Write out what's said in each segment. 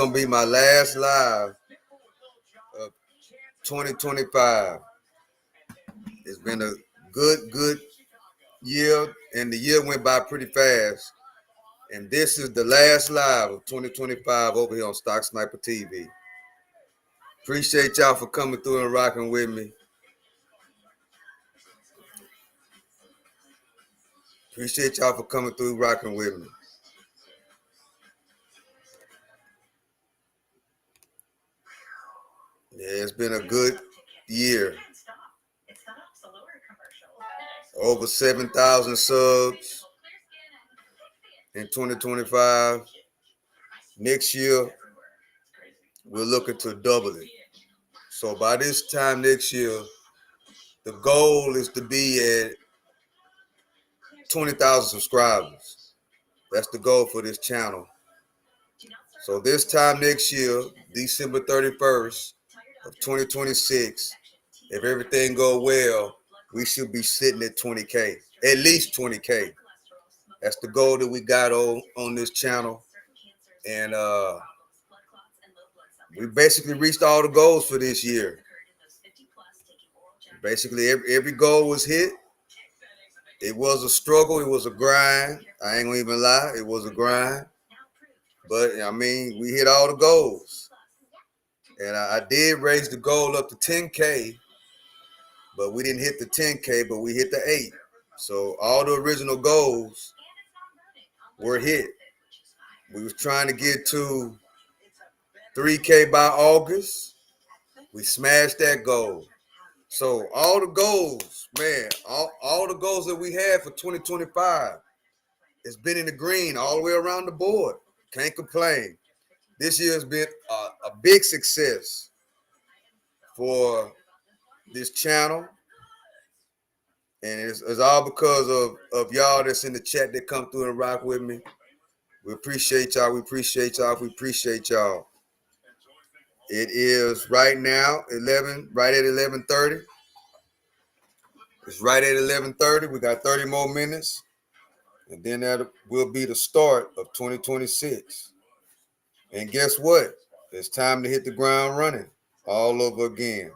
gonna be my last live of 2025. It's been a good year, and the year went by pretty fast. And this is the last live of 2025 over here on Stock Sniper TV. Appreciate y'all for coming through and rocking with me. Appreciate y'all for coming through rocking with me. Yeah, it's been a good year. Over 7,000 subs in 2025. Next year, we're looking to double it. So by this time next year, the goal is to be at 20,000 subscribers. That's the goal for this channel. So this time next year, December 31st of 2026, if everything goes well, we should be sitting at 20K, at least 20K. That's the goal that we got on this channel. And we basically reached all the goals for this year. Basically, every goal was hit. It was a struggle. It was a grind. I ain't gonna even lie. It was a grind. But, I mean, we hit all the goals. And I did raise the goal up to 10K. But we didn't hit the 10K, but we hit the 8. So all the original goals were hit. We was trying to get to 3K by August. We smashed that goal. So all the goals, man, all the goals that we had for 2025, it's been in the green all the way around the board. Can't complain. This year has been a big success for this channel. And it's all because of y'all that's in the chat that come through and rock with me. We appreciate y'all. We appreciate y'all. We appreciate y'all. It is right now right at 11:30. It's right at 11:30. We got 30 more minutes. And then that will be the start of 2026. And guess what? It's time to hit the ground running all over again.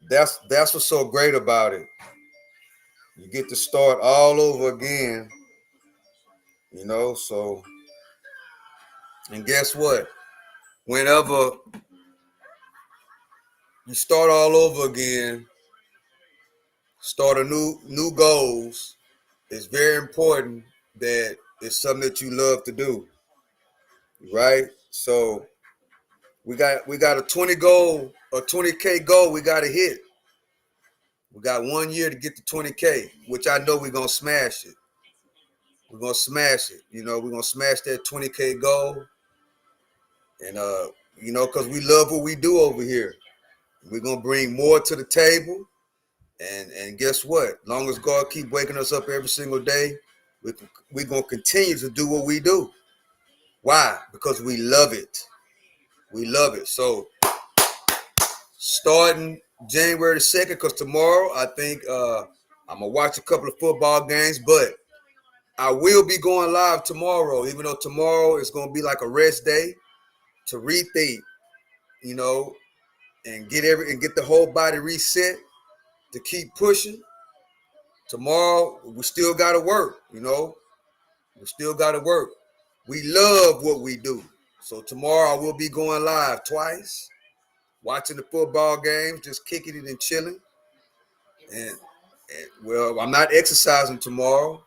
That's what's so great about it. You get to start all over again, you know, so. And guess what? Whenever you start all over again, start a new goals, it's very important that it's something that you love to do, right? So we got a 20K goal we got to hit. We got 1 year to get to 20K, which I know we're going to smash it. We're going to smash it. You know, we're going to smash that 20K goal. And, you know, because we love what we do over here. We're going to bring more to the table. And guess what? As long as God keep waking us up every single day, we're going to continue to do what we do. Why? Because we love it. We love it. So starting January 2nd, because tomorrow I think I'm going to watch a couple of football games, but I will be going live tomorrow, even though tomorrow is going to be like a rest day to rethink, you know, and get the whole body reset to keep pushing. Tomorrow, we still got to work, you know. We still got to work. We love what we do. So tomorrow I will be going live twice, watching the football games, just kicking it and chilling. And well, I'm not exercising tomorrow.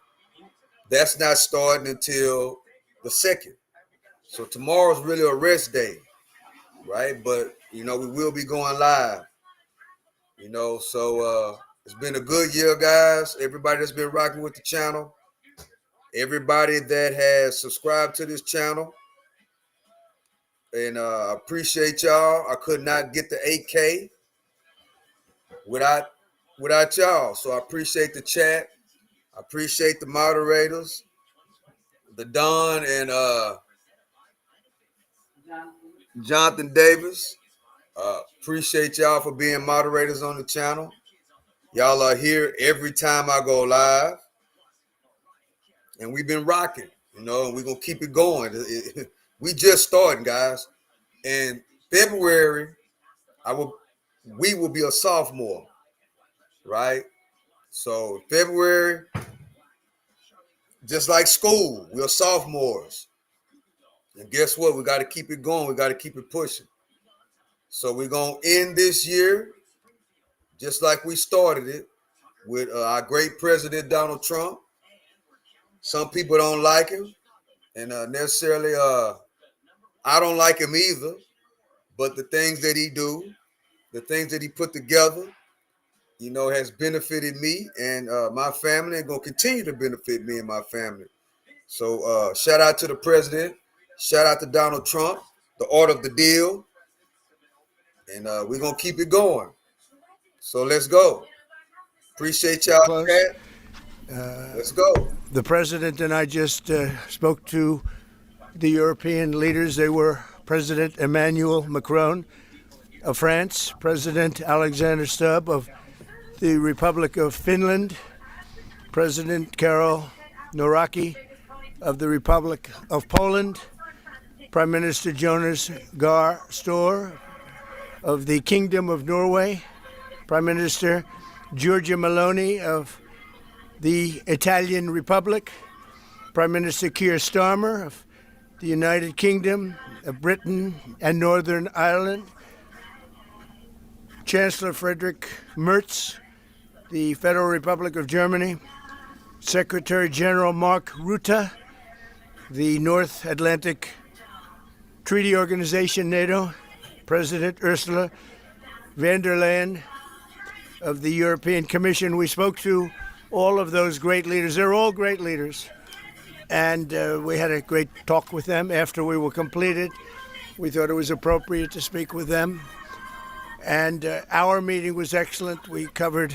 That's not starting until the 2nd. So tomorrow's really a rest day, right? But, you know, we will be going live, you know. So it's been a good year, guys. Everybody that's been rocking with the channel. Everybody that has subscribed to this channel. And I appreciate y'all. I could not get the 8K without y'all. So I appreciate the chat. I appreciate the moderators, the Don and Jonathan Davis. Appreciate y'all for being moderators on the channel. Y'all are here every time I go live. And we've been rocking, you know, and we're going to keep it going. We just starting, guys. In February, we will be a sophomore, right? So February, just like school, we're sophomores. And guess what? We got to keep it going. We got to keep it pushing. So we're going to end this year just like we started it with our great president, Donald Trump. Some people don't like him. And necessarily, I don't like him either. But the things that he do, the things that he put together, has benefited me and my family, and going to continue to benefit me and my family. So shout out to the president. Shout out to Donald Trump, the art of the deal. And we're going to keep it going. So let's go. Appreciate y'all. Let's go. The president and I just spoke to the European leaders. They were President Emmanuel Macron of France, President Alexander Stubb of the Republic of Finland, President Karol Nawrocki of the Republic of Poland, Prime Minister Jonas Gahr Store of the Kingdom of Norway, Prime Minister Giorgia Meloni of the Italian Republic, Prime Minister Keir Starmer of the United Kingdom of Britain and Northern Ireland, Chancellor Friedrich Merz, the Federal Republic of Germany, Secretary General Mark Rutte, the North Atlantic Treaty Organization, NATO, President Ursula von der Leyen of the European Commission. We spoke to all of those great leaders. They're all great leaders. And we had a great talk with them after we were completed. We thought it was appropriate to speak with them. And our meeting was excellent. We covered,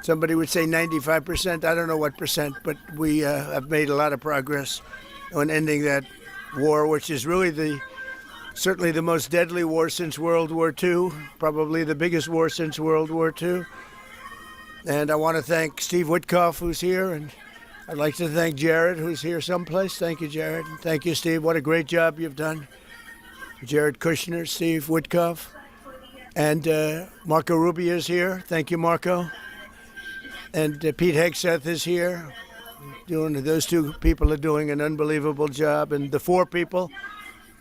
somebody would say 95%. I don't know what percent, but we have made a lot of progress on ending that war, which is really certainly the most deadly war since World War II, probably the biggest war since World War II. And I want to thank Steve Witkoff, who's here, and I'd like to thank Jared, who's here someplace. Thank you, Jared. And thank you, Steve. What a great job you've done. Jared Kushner, Steve Witkoff, and Marco Rubio is here. Thank you, Marco. And Pete Hegseth is here. Those two people are doing an unbelievable job. And the four people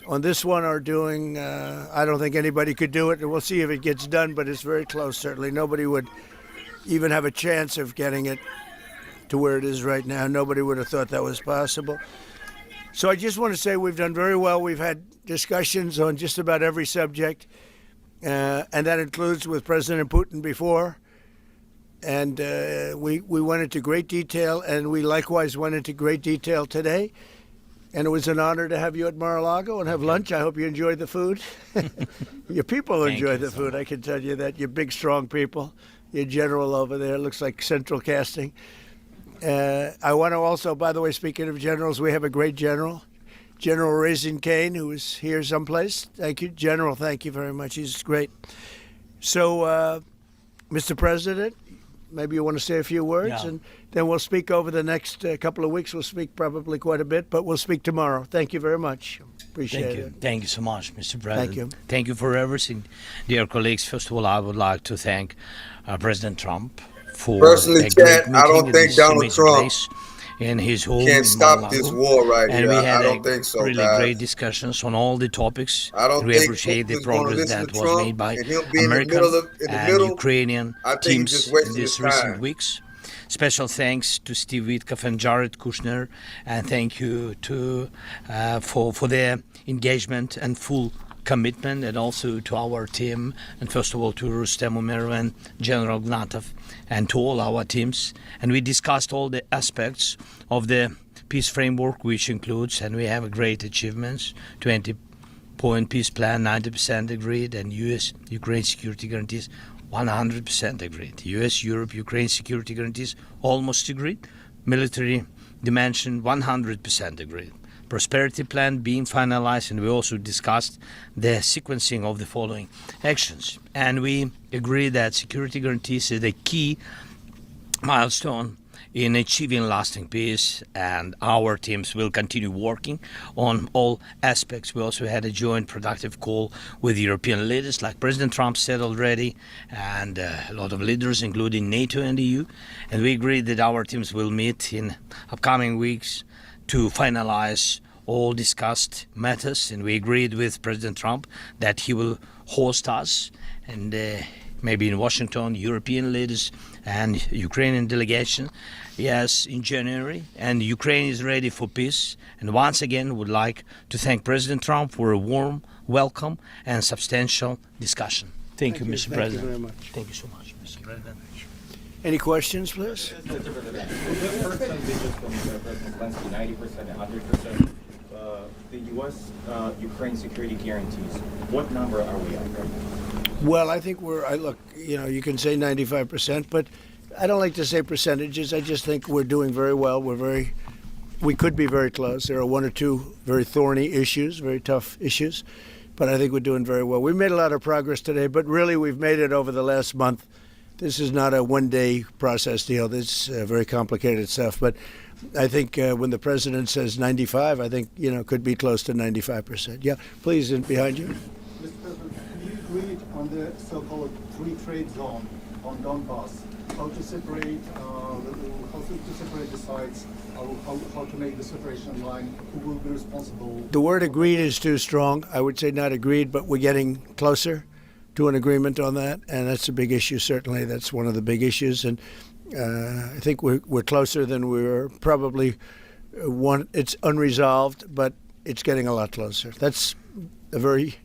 on this one are doing, I don't think anybody could do it. And we'll see if it gets done, but it's very close, certainly. Nobody would even have a chance of getting it to where it is right now. Nobody would have thought that was possible. So I just want to say we've done very well. We've had discussions on just about every subject, and that includes with President Putin before. And we went into great detail, and we likewise went into great detail today. And it was an honor to have you at Mar-a-Lago and have lunch. I hope you enjoyed the food. Your people enjoy the food, I can tell you that. You're big, strong people. Your general over there looks like central casting. I want to also, by the way, speaking of generals, we have a great general, General Raisin Kane, who is here someplace. Thank you, General. Thank you very much. He's great. So, Mr. President, maybe you want to say a few words, and then we'll speak over the next couple of weeks. We'll speak probably quite a bit, but we'll speak tomorrow. Thank you very much. Appreciate it. Thank you so much, Mr. President. Thank you. Thank you for everything. Dear colleagues, first of all, I would like to thank President Trump for personally, Chad, I don't think Donald Trump in his home can stop this war right and here. We had I don't think so, really guys. Great discussions on all the topics. I don't we think appreciate the Putin's gonna progress listen that to was Trump made by and him being American in the and middle. Ukrainian I think teams he's just in wasting these his recent time. weeks. Special thanks to Steve Witkoff and Jared Kushner, and thank you to for their engagement and full commitment, and also to our team, and first of all to Rustem Umerov and General Gnatov, and to all our teams. And we discussed all the aspects of the peace framework, which includes, and we have great achievements, 20-point peace plan, 90% agreed, and U.S.-Ukraine security guarantees, 100% agreed. U.S.-Europe-Ukraine security guarantees, almost agreed. Military dimension, 100% agreed. Prosperity plan being finalized, and we also discussed the sequencing of the following actions. And we agree that security guarantees is a key milestone in achieving lasting peace, and our teams will continue working on all aspects. We also had a joint productive call with European leaders, like President Trump said already, and a lot of leaders, including NATO and EU. And we agreed that our teams will meet in upcoming weeks to finalize all discussed matters. And we agreed with President Trump that he will host us, and maybe in Washington, European leaders and Ukrainian delegation, yes, in January. And Ukraine is ready for peace. And once again, would like to thank President Trump for a warm welcome and substantial discussion. Thank you, Mr. President. Thank you very much. Thank you so much, Mr. President. Any questions, please? The first time they just from President Zelensky, 90% and 100%. The U.S. Ukraine security guarantees. What number are we at right now? Well, I think look, you can say 95%, but I don't like to say percentages. I just think we're doing very well. We could be very close. There are one or two very thorny issues, very tough issues, but I think we're doing very well. We made a lot of progress today, but really we've made it over the last month. This is not a one-day process deal. This is very complicated stuff, but I think when the president says 95, I think, could be close to 95%. Yeah, please, behind you. Mr. President, have you agreed on the so-called free trade zone on Donbass? How to separate the sites? How to make the separation line? Who will be responsible? The word agreed is too strong. I would say not agreed, but we're getting closer to an agreement on that, and that's a big issue. Certainly, that's one of the big issues, and I think we're closer than we were. Probably it's unresolved, but it's getting a lot closer. That's a very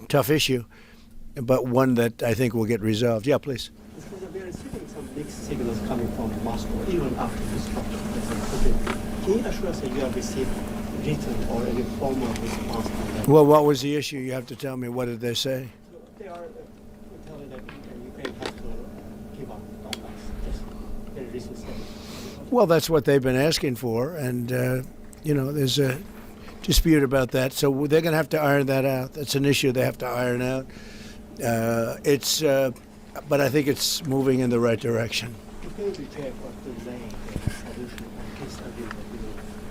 tough issue, but one that I think will get resolved. Yeah, please. We are receiving some mixed signals coming from Moscow, even after this structure. Can you assure us that you have received written or any formal response from them? Well, what was the issue? You have to tell me. What did they say? They are telling that Ukraine has to give up Donbass. Just very recent statement. Well, that's what they've been asking for, and there's a dispute about that. So they're going to have to iron that out. That's an issue they have to iron out. But I think it's moving in the right direction. If they reject or delay the solution of peace agreement,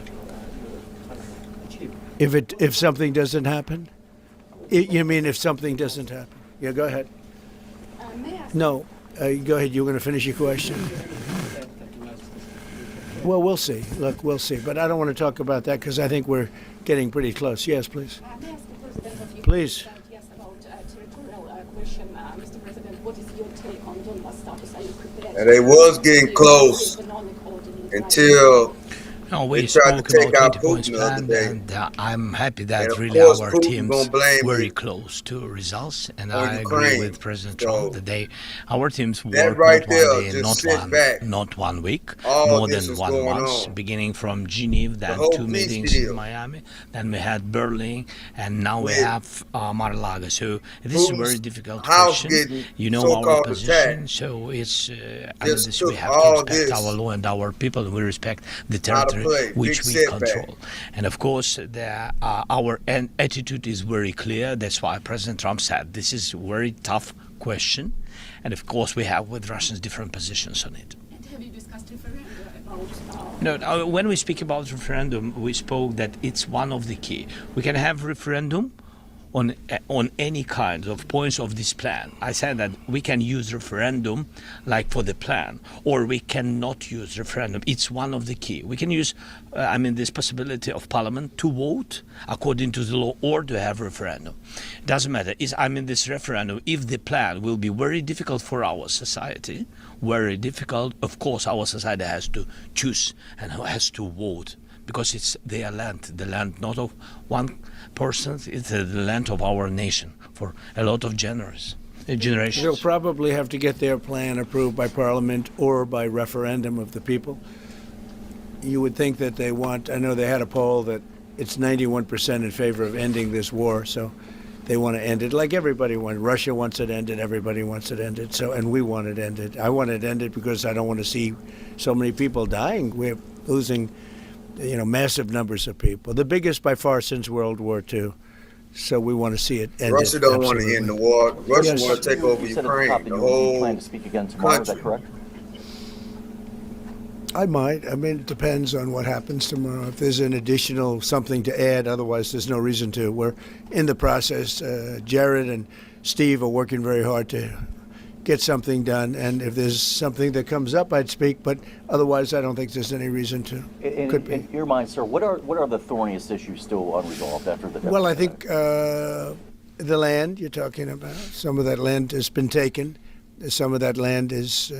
you will achieve. If something doesn't happen, you mean if something doesn't happen? Yeah, go ahead. May I ask? No, go ahead. You were going to finish your question. Well, we'll see. Look, we'll see. But I don't want to talk about that because I think we're getting pretty close. Yes, please. May I ask the President of Ukraine? Please. Yes, about territorial question. Mr. President, what is your take on Donbass status? Are you prepared? And they was getting close until No, we they tried spoke to take about out 20 points Putin the other plan, day. and I'm happy that And of really course, our Putin teams gonna blame very you close to results, and on I agree Ukraine. with President So, Trump that our teams that worked right not there, one day, just sit back. not 1 week, All more this than is 1 going month, on. beginning from Geneva, then whole 2 peace meetings deal. in Miami, then we had Berlin, and now we With have Mar-a-Lago. So this is a very Putin's difficult house question. getting You know our so-called position, attacked. so it's Just we took have to all respect this our law and our people, and we respect the out of territory play. which Big we setback. control. And of course, our attitude is very clear. That's why President Trump said this is a very tough question. And of course, we have with Russians different positions on it. And have you discussed referendum about? No, when we speak about referendum, we spoke that it's one of the key. We can have referendum on any kind of points of this plan. I said that we can use referendum like for the plan, or we cannot use referendum. It's one of the key. We can use, this possibility of parliament to vote according to the law or to have referendum. It doesn't matter. This referendum, if the plan will be very difficult for our society, very difficult, of course our society has to choose and has to vote. Because it's their land, the land not of one person, it's the land of our nation for a lot of generations. They'll probably have to get their plan approved by Parliament or by referendum of the people. You would think that they want, I know they had a poll that it's 91% in favor of ending this war, so they want to end it like everybody wants. Russia wants it ended, everybody wants it ended, and we want it ended. I want it ended because I don't want to see so many people dying. We're losing massive numbers of people, the biggest by far since World War II. So we want to see it ended. Russia don't want to end the war. Russia Yes. want to take over You said at the top Ukraine, that the you whole plan to speak again tomorrow, is that country. correct? I might. I mean, it depends on what happens tomorrow. If there's an additional something to add, otherwise there's no reason to. We're in the process. Jared and Steve are working very hard to get something done, and if there's something that comes up, I'd speak, but otherwise I don't think there's any reason to. In your mind, sir, what are the thorniest issues still unresolved after the Well, I think the land you're talking about, some of that land has been taken. Some of that land is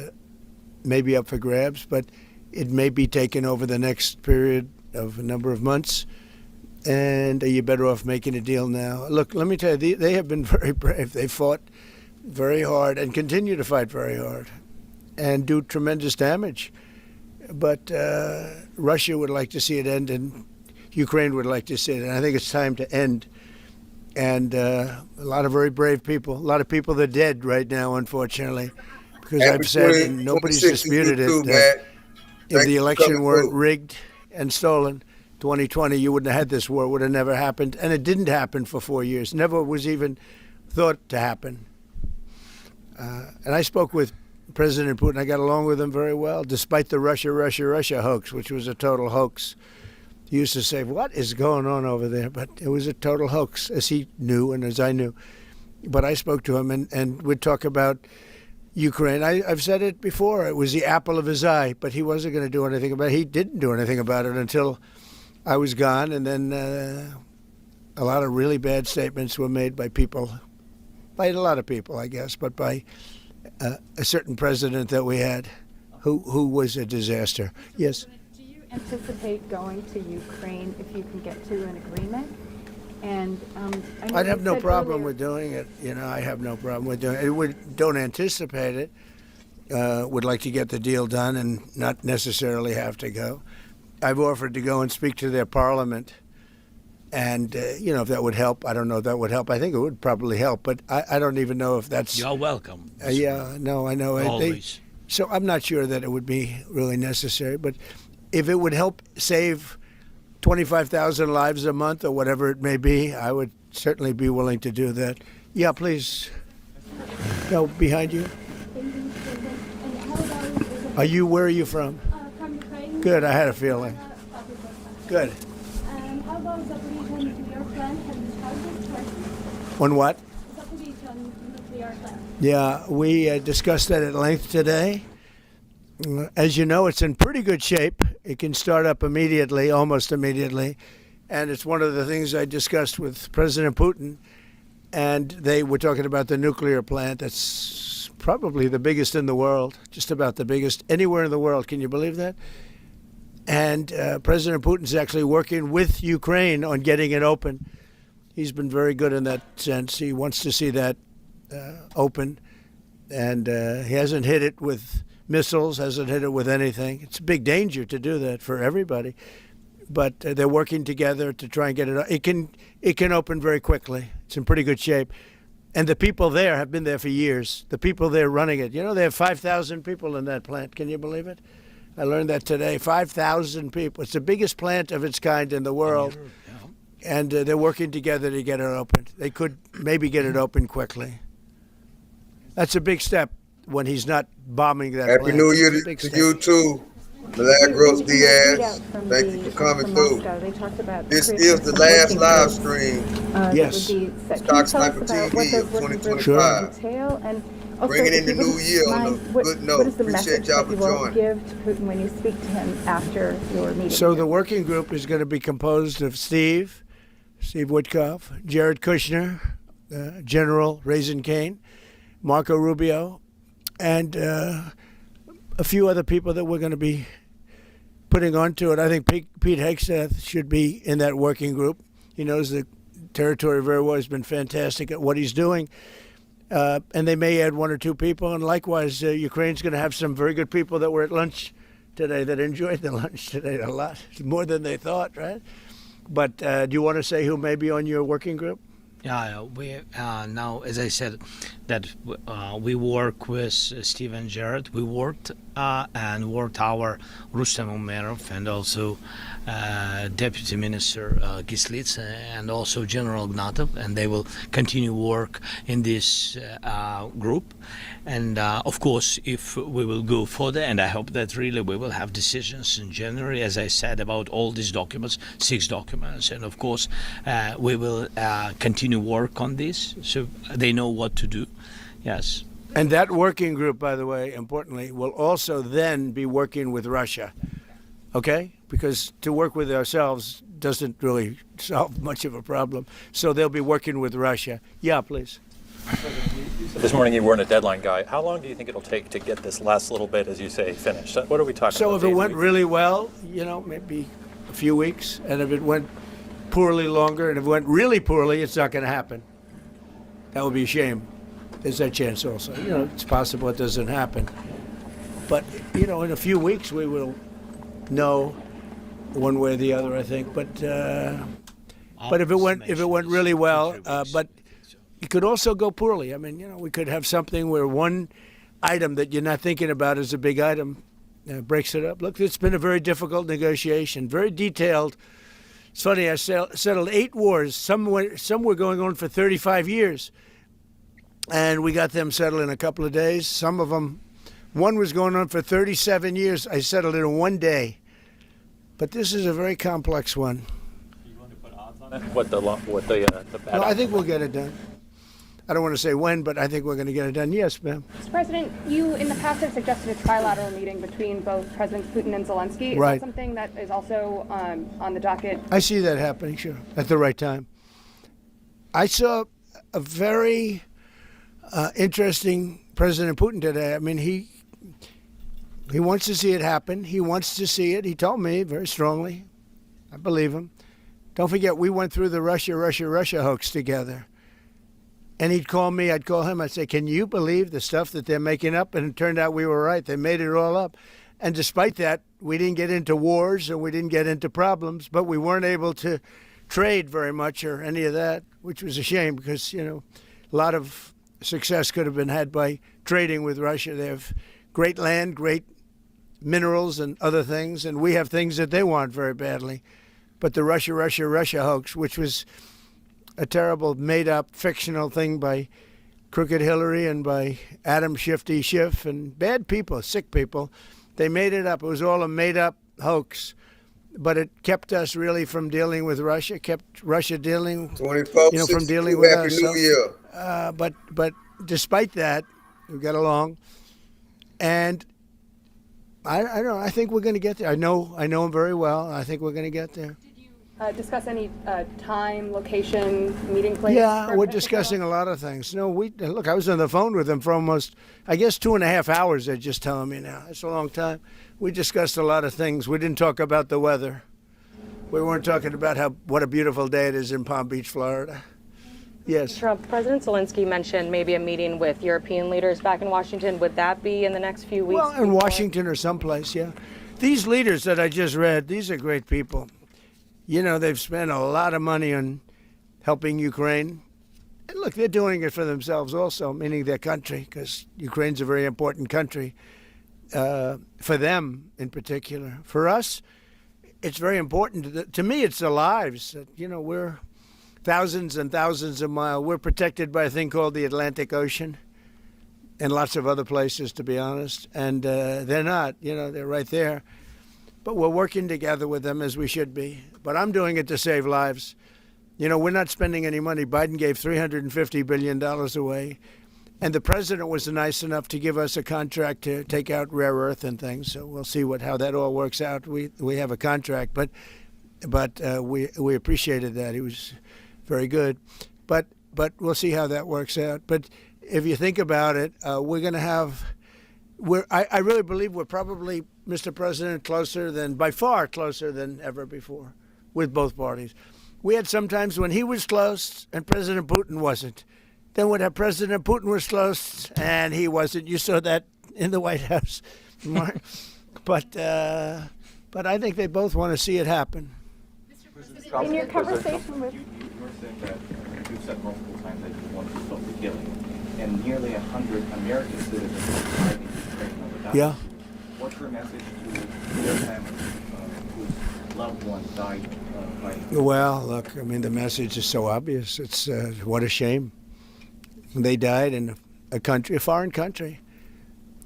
maybe up for grabs, but it may be taken over the next period of a number of months. And are you better off making a deal now? Look, let me tell you, they have been very brave. They fought very hard and continue to fight very hard and do tremendous damage. But Russia would like to see it end, and Ukraine would like to see it. And I think it's time to end. And a lot of very brave people, a lot of people that are dead right now, unfortunately, because I've said, and nobody's disputed it, that if the election weren't rigged and stolen, 2020, you wouldn't have had this war. It would have never happened. And it didn't happen for 4 years. Never was even thought to happen. And I spoke with President Putin. I got along with him very well, despite the Russia hoax, which was a total hoax. He used to say, what is going on over there? But it was a total hoax, as he knew and as I knew. But I spoke to him, and we'd talk about Ukraine. I've said it before. It was the apple of his eye, but he wasn't going to do anything about it. He didn't do anything about it until I was gone, and then a lot of really bad statements were made by people, by a lot of people, I guess, but by a certain president that we had who was a disaster. Yes? Do you anticipate going to Ukraine if you can get to an agreement? And I know I'd have you no said problem earlier- with doing it. You know, I have no problem with doing it. Don't anticipate it. Would like to get the deal done and not necessarily have to go. I've offered to go and speak to their parliament. And, if that would help, I don't know if that would help. I think it would probably help, but I don't even know if that's... You're welcome. No, I know. Always. So I'm not sure that it would be really necessary, but if it would help save 25,000 lives a month or whatever it may be, I would certainly be willing to do that. Yeah, please. No, behind you. Where are you from? From Ukraine. Good, I had a feeling. Good. How about Zaporizhzhia nuclear plant? Have you started working? On what? Zaporizhzhia nuclear plant. Yeah, we discussed that at length today. As you know, it's in pretty good shape. It can start up immediately, almost immediately. And it's one of the things I discussed with President Putin. And they were talking about the nuclear plant that's probably the biggest in the world, just about the biggest anywhere in the world. Can you believe that? And President Putin's actually working with Ukraine on getting it open. He's been very good in that sense. He wants to see that open. And he hasn't hit it with missiles, hasn't hit it with anything. It's a big danger to do that for everybody. But they're working together to try and get it. It can open very quickly. It's in pretty good shape. And the people there have been there for years. The people there running it. They have 5,000 people in that plant. Can you believe it? I learned that today. 5,000 people. It's the biggest plant of its kind in the world. And they're working together to get it open. They could maybe get it open quickly. That's a big step when he's not bombing that Happy plant. New Year It's a big to step. you too, Milagros In the Diaz. readout from Thank you for coming from through. Moscow, they talked about This creating is the some last working live groups, stream. Yes. That would be set. Stock Can you tell us Sniper about TV what those of working groups 2025. entail? And also, Bringing in if the you new wouldn't year on a mind, what good note. is the Appreciate message y'all that you for will joining. give to Putin when you speak to him after your meeting? So the working group is going to be composed of Steve Witkoff, Jared Kushner, General Raisin Kane, Marco Rubio, and a few other people that we're going to be putting onto it. I think Pete Hegseth should be in that working group. He knows the territory very well. He's been fantastic at what he's doing. And they may add one or two people. And likewise, Ukraine's going to have some very good people that were at lunch today that enjoyed the lunch today a lot, more than they thought, right? But do you want to say who may be on your working group? Yeah, we now, as I said, that we work with Steve and Jared. We worked and War Tower Rustem Umerov, and also Deputy Minister Gislitz, and also General Gnatov, and they will continue work in this group. And of course, if we will go further, and I hope that really we will have decisions in January, as I said, about all these documents, 6 documents, and of course we will continue work on this, so they know what to do. Yes. And that working group, by the way, importantly, will also then be working with Russia, okay? Because to work with ourselves doesn't really solve much of a problem. So they'll be working with Russia. Yeah, please. This morning you weren't a deadline guy. How long do you think it'll take to get this last little bit, as you say, finished? What are we talking So about? if it went really well, you know, maybe a few weeks. And if it went poorly, longer. And if it went really poorly, it's not going to happen. That would be a shame. There's that chance also. You know, it's possible it doesn't happen. But, you know, in a few weeks we will know one way or the other, I think. But if it went really well, but it could also go poorly. I mean, you know, we could have something where one item that you're not thinking about as a big item breaks it up. Look, it's been a very difficult negotiation, very detailed. It's funny, I settled 8 wars. Some were going on for 35 years. And we got them settled in a couple of days. Some of them, one was going on for 37 years. I settled it in 1 day. But this is a very complex one. Do you want to put odds on it? What the bad No, I think we'll get it done. I don't want to say when, but I think we're going to get it done. Yes, ma'am. Mr. President, you in the past have suggested a trilateral meeting between both Presidents Putin and Zelensky. Is Right. that something that is also on the docket? I see that happening, sure, at the right time. I saw a very interesting President Putin today. I mean, he wants to see it happen. He wants to see it. He told me very strongly. I believe him. Don't forget, we went through the Russia hoax together. And he'd call me, I'd call him, I'd say, can you believe the stuff that they're making up? And it turned out we were right. They made it all up. And despite that, we didn't get into wars and we didn't get into problems, but we weren't able to trade very much or any of that, which was a shame because, you know, a lot of success could have been had by trading with Russia. They have great land, great minerals and other things, and we have things that they want very badly. But the Russia hoax, which was a terrible made-up fictional thing by Crooked Hillary and by Adam Shifty Schiff and bad people, sick people, they made it up. It was all a made-up hoax. But it kept us really from dealing with Russia, kept Russia dealing, from dealing with us. New Year. But despite that, we got along, and I don't know. I think we're going to get there. I know him very well. I think we're going to get there. Did you discuss any time, location, meeting place? Yeah, we're discussing a lot of things. No, look. I was on the phone with him for almost, I guess, 2.5 hours. They're just telling me now. It's a long time. We discussed a lot of things. We didn't talk about the weather. We weren't talking about what a beautiful day it is in Palm Beach, Florida. Yes. Trump, President Zelensky mentioned maybe a meeting with European leaders back in Washington. Would that be in the next few weeks? Well, in Washington or someplace, yeah. These leaders that I just read, these are great people. You know, they've spent a lot of money on helping Ukraine. And look, they're doing it for themselves also, meaning their country, because Ukraine's a very important country for them in particular. For us, it's very important. To me, it's the lives. You know, we're thousands and thousands of miles. We're protected by a thing called the Atlantic Ocean and lots of other places, to be honest. And they're not, you know, they're right there. But we're working together with them as we should be. But I'm doing it to save lives. You know, we're not spending any money. Biden gave $350 billion away. And the president was nice enough to give us a contract to take out rare earth and things. So we'll see how that all works out. We have a contract, but we appreciated that. He was very good. But we'll see how that works out. But if you think about it, we're going to have. I really believe we're probably, Mr. President, by far closer than ever before with both parties. We had some times when he was close and President Putin wasn't. Then when President Putin was close and he wasn't. You saw that in the White House. But I think they both want to see it happen. In your conversation with... You were saying that you've said multiple times that you want to stop the killing. And nearly 100 American citizens are fighting Ukraine over that. Yeah. what's your message to their families whose loved ones died fighting? Well, look, I mean, the message is so obvious. It's what a shame. They died in a foreign country,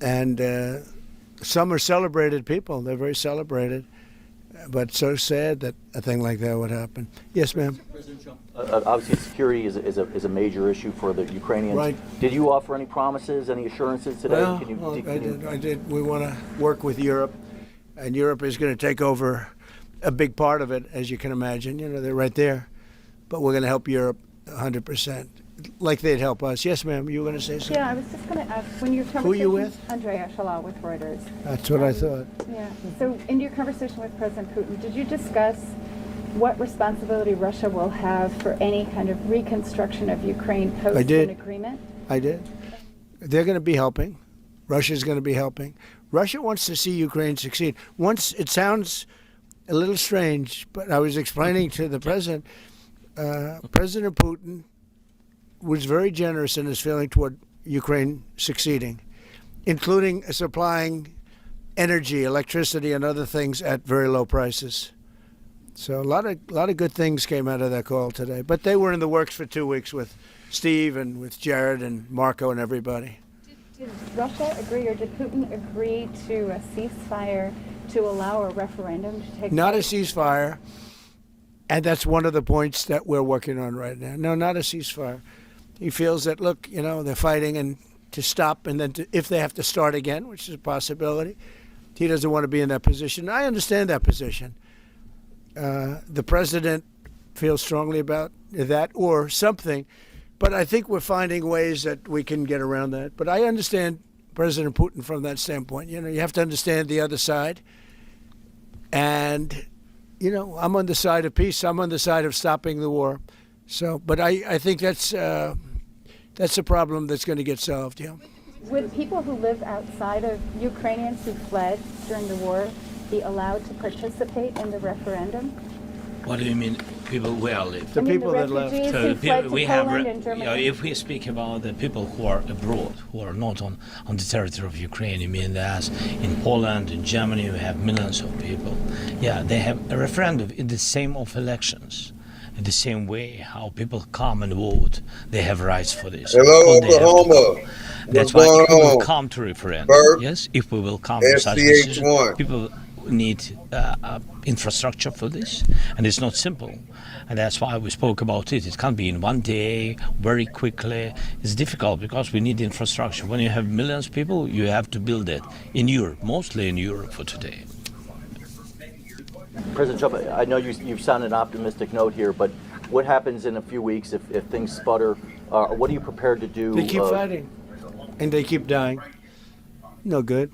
and some are celebrated people. They're very celebrated, but so sad that a thing like that would happen. Yes, ma'am. Obviously, security is a major issue for the Ukrainians. Right. Did you offer any promises, any assurances today? Well, I did. We want to work with Europe, and Europe is going to take over a big part of it, as you can imagine. You know, they're right there, but we're going to help Europe 100%, like they'd help us. Yes, ma'am. You were going to say something? Yeah, I was just going to ask, when your conversation... Who are you with? Andrea Shalal with Reuters. That's what I thought. Yeah. So in your conversation with President Putin, did you discuss what responsibility Russia will have for any kind of reconstruction of Ukraine post an agreement? I did. They're going to be helping. Russia's going to be helping. Russia wants to see Ukraine succeed. Once, it sounds a little strange, but I was explaining to the president, President Putin was very generous in his feeling toward Ukraine succeeding, including supplying energy, electricity, and other things at very low prices. So a lot of good things came out of that call today. But they were in the works for 2 weeks with Steve and with Jared and Marco and everybody. Did Russia agree, or did Putin agree to a ceasefire to allow a referendum to take place? Not a ceasefire, and that's one of the points that we're working on right now. No, not a ceasefire. He feels that, look, you know, they're fighting and to stop, and then if they have to start again, which is a possibility, he doesn't want to be in that position. I understand that position. The president feels strongly about that or something, but I think we're finding ways that we can get around that. But I understand President Putin from that standpoint. You know, you have to understand the other side. And, you know, I'm on the side of peace. I'm on the side of stopping the war. So, but I think that's a problem that's going to get solved, yeah. Would people who live outside of Ukrainians who fled during the war be allowed to participate in the referendum? What do you mean, people where live? The people that left. So we have, if we speak about the people who are abroad, who are not on the territory of Ukraine, you mean that in Poland, in Germany, we have millions of people. Yeah, they have a referendum in the same of elections. In the same way how people come and vote, they have rights for this. Hello, Oklahoma. That's why if we will come to referendum, yes, if we will come to such decision, people need infrastructure for this, and it's not simple. And that's why we spoke about it. It can't be in one day, very quickly. It's difficult because we need infrastructure. When you have millions of people, you have to build it in Europe, mostly in Europe for today. President Trump, I know you've sounded an optimistic note here, but what happens in a few weeks if things sputter? What are you prepared to do? They keep fighting, and they keep dying. No good.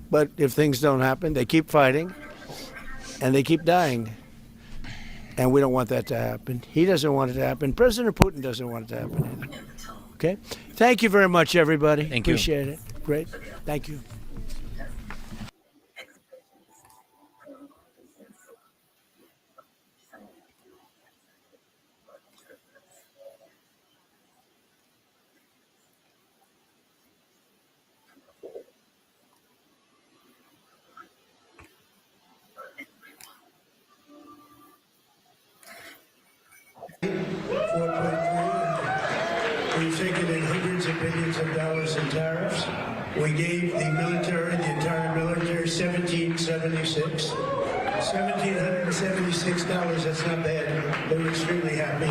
But if things don't happen, they keep fighting, and they keep dying. And we don't want that to happen. He doesn't want it to happen. President Putin doesn't want it to happen either. Okay? Thank you very much, everybody. Thank you. Appreciate it. Great. Thank you. We've taken in hundreds of billions of dollars in tariffs. We gave the military, the entire military, $1,776. $1,776, that's not bad. They were extremely happy.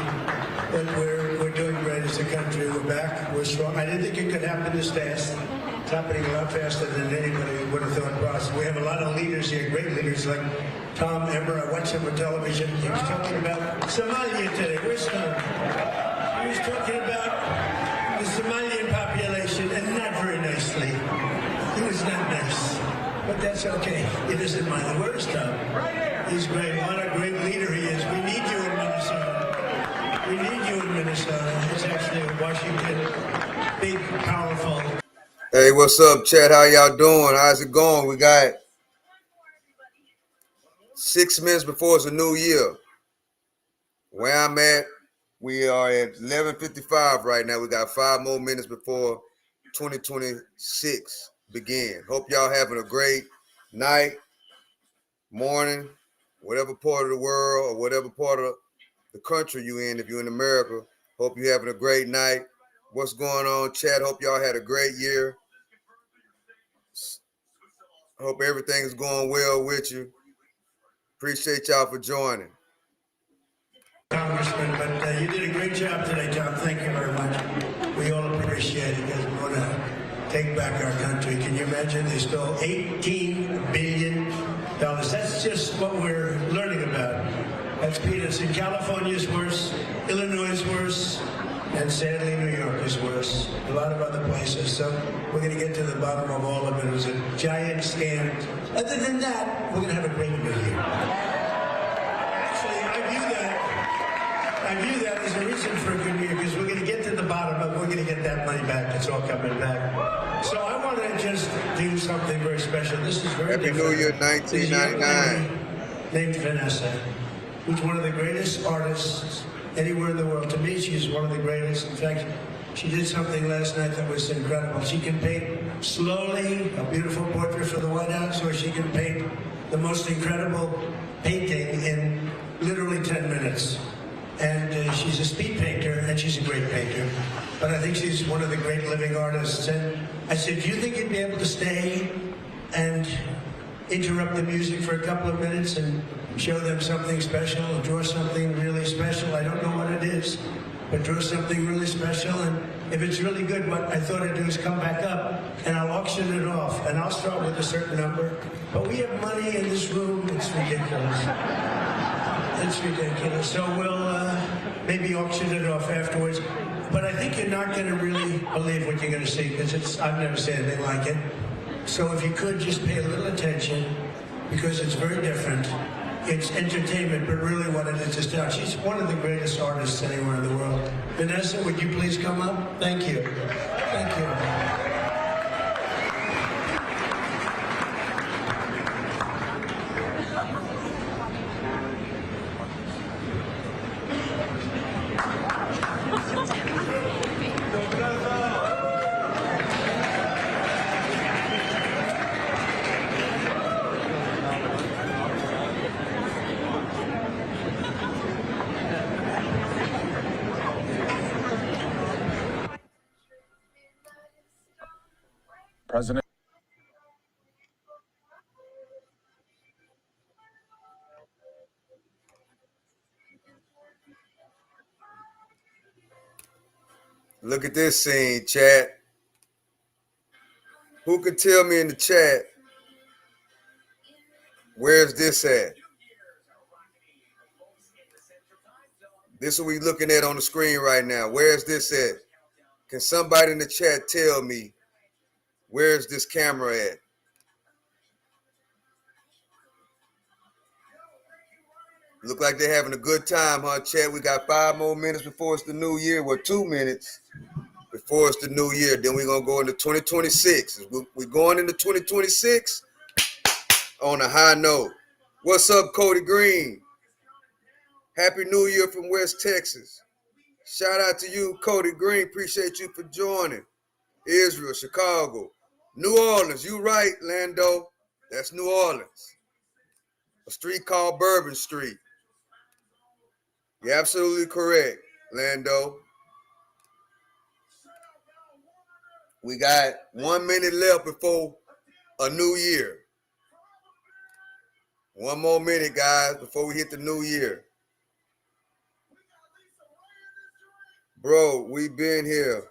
But we're doing great as a country. We're back, we're strong. I didn't think it could happen this fast. It's happening a lot faster than anybody would have thought possible. We have a lot of leaders here, great leaders like Tom Emmer. I watched him on television. He was talking about Somalia today. Where's Tom? He was talking about the Somalian population, and not very nicely. He was not nice. But that's okay. He doesn't mind. Where's Tom? He's great. What a great leader he is. We need you in Minnesota. We need you in Minnesota. It's actually Washington. Big, powerful. Hey, what's up, chat? How y'all doing? How's it going? We got 6 minutes before it's a new year. Where I'm at, we are at 11:55 right now. We got 5 more minutes before 2026 begin. Hope y'all having a great night, morning, whatever part of the world or whatever part of the country you in. If you're in America, hope you're having a great night. What's going on, chat? Hope y'all had a great year. Hope everything is going well with you. Appreciate y'all for joining. Congressman, but you did a great job today, Tom. Thank you very much. We all appreciate it because we want to take back our country. Can you imagine? They stole $18 billion. That's just what we're learning about. That's peanuts. In California is worse, Illinois is worse, and sadly New York is worse. A lot of other places. So we're going to get to the bottom of all of it. It was a giant scam. Other than that, we're going to have a great new year. Actually, I view that as a reason for a good year because we're going to get to the bottom, but we're going to get that money back. It's all coming back. So I want to just do something very special. This is very Happy New Year, 1999. Named Vanessa, who's one of the greatest artists anywhere in the world. To me, she's one of the greatest. In fact, she did something last night that was incredible. She can paint slowly a beautiful portrait for the White House, or she can paint the most incredible painting in literally 10 minutes. And she's a speed painter, and she's a great painter. But I think she's one of the great living artists. And I said, do you think you'd be able to stay and interrupt the music for a couple of minutes and show them something special, or draw something really special? I don't know what it is, but draw something really special. And if it's really good, what I thought I'd do is come back up and I'll auction it off. And I'll start with a certain number. But we have money in this room. It's ridiculous. It's ridiculous. So we'll maybe auction it off afterwards. But I think you're not going to really believe what you're going to see because I've never seen anything like it. So if you could just pay a little attention because it's very different. It's entertainment, but really what it is art. She's one of the greatest artists anywhere in the world. Vanessa, would you please come up? Thank you. Thank you. President. Look at this scene, chat. Who can tell me in the chat, where's this at? This is what we're looking at on the screen right now. Where's this at? Can somebody in the chat tell me, where's this camera at? Look like they're having a good time, huh, chat? We got 5 more minutes before it's the new year. Well, 2 minutes before it's the new year. Then we're going to go into 2026. We're going into 2026 on a high note. What's up, Cody Green? Happy New Year from West Texas. Shout out to you, Cody Green. Appreciate you for joining. Israel, Chicago, New Orleans. You right, Lando. That's New Orleans. A street called Bourbon Street. You're absolutely correct, Lando. We got 1 minute left before a new year. 1 more minute, guys, before we hit the new year. Bro, we've been here.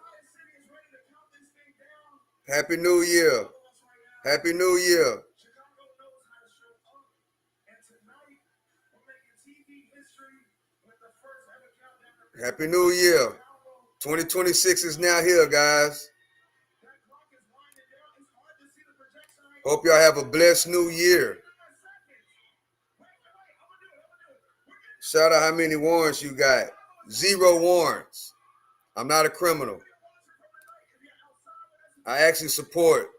Happy New Year. Happy New Year. Happy New Year. 2026 is now here, guys. Hope y'all have a blessed new year. Shout out how many warrants you got. 0 warrants. I'm not a criminal. I actually support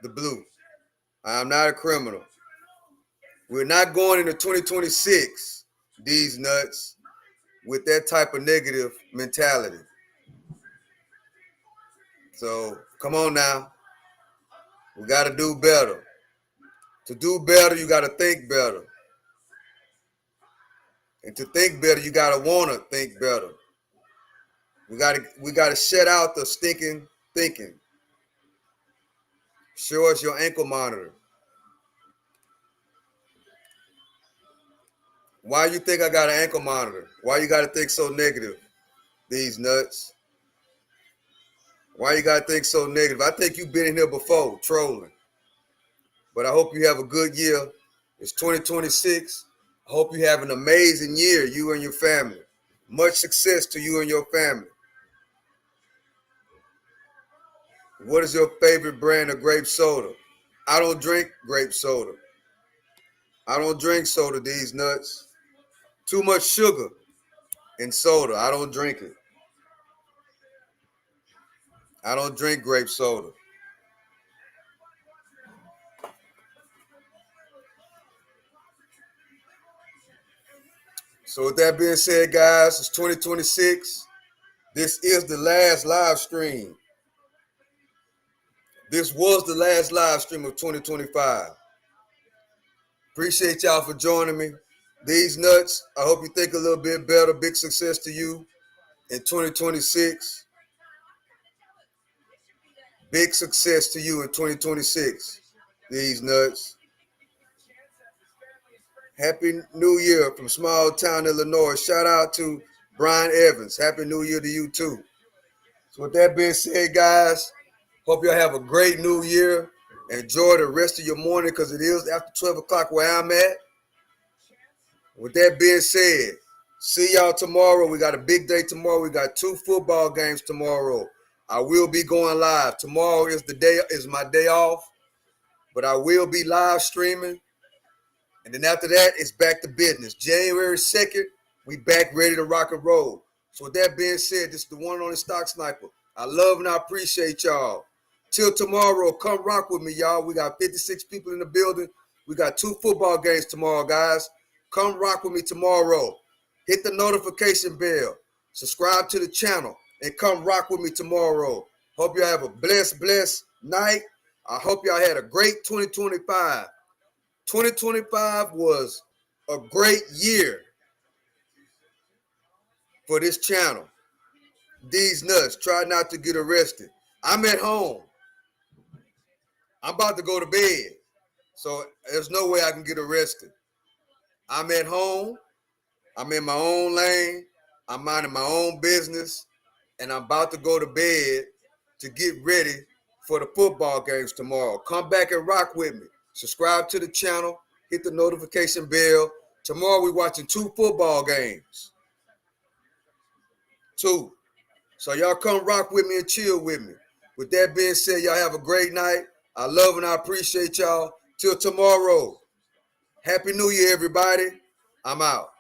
the blue. I'm not a criminal. We're not going into 2026, these nuts, with that type of negative mentality. So come on now. We got to do better. To do better, you got to think better. And to think better, you got to want to think better. We got to shut out the stinking thinking. Show us your ankle monitor. Why you think I got an ankle monitor? Why you got to think so negative? These nuts. Why you got to think so negative? I think you've been in here before, trolling. But I hope you have a good year. It's 2026. I hope you have an amazing year, you and your family. Much success to you and your family. What is your favorite brand of grape soda? I don't drink grape soda. I don't drink soda, these nuts. Too much sugar in soda. I don't drink it. I don't drink grape soda. So with that being said, guys, it's 2026. This is the last live stream. This was the last live stream of 2025. Appreciate y'all for joining me. These nuts, I hope you think a little bit better. Big success to you in 2026. Big success to you in 2026. These nuts. Happy New Year from small town Illinois. Shout out to Brian Evans. Happy New Year to you too. So with that being said, guys, hope y'all have a great new year. Enjoy the rest of your morning because it is after 12 o'clock where I'm at. With that being said, see y'all tomorrow. We got a big day tomorrow. We got 2 football games tomorrow. I will be going live. Tomorrow is my day off, but I will be live streaming. And then after that, it's back to business. January 2nd, we back ready to rock and roll. So with that being said, this is the one on the Stock Sniper. I love and I appreciate y'all. Till tomorrow, come rock with me, y'all. We got 56 people in the building. We got 2 football games tomorrow, guys. Come rock with me tomorrow. Hit the notification bell. Subscribe to the channel. And come rock with me tomorrow. Hope y'all have a blessed night. I hope y'all had a great 2025. 2025 was a great year for this channel. These nuts, try not to get arrested. I'm at home. I'm about to go to bed. So there's no way I can get arrested. I'm at home. I'm in my own lane. I'm minding my own business. And I'm about to go to bed to get ready for the football games tomorrow. Come back and rock with me. Subscribe to the channel. Hit the notification bell. Tomorrow we're watching 2 football games. 2. So y'all come rock with me and chill with me. With that being said, y'all have a great night. I love and I appreciate y'all. Till tomorrow. Happy New Year, everybody. I'm out.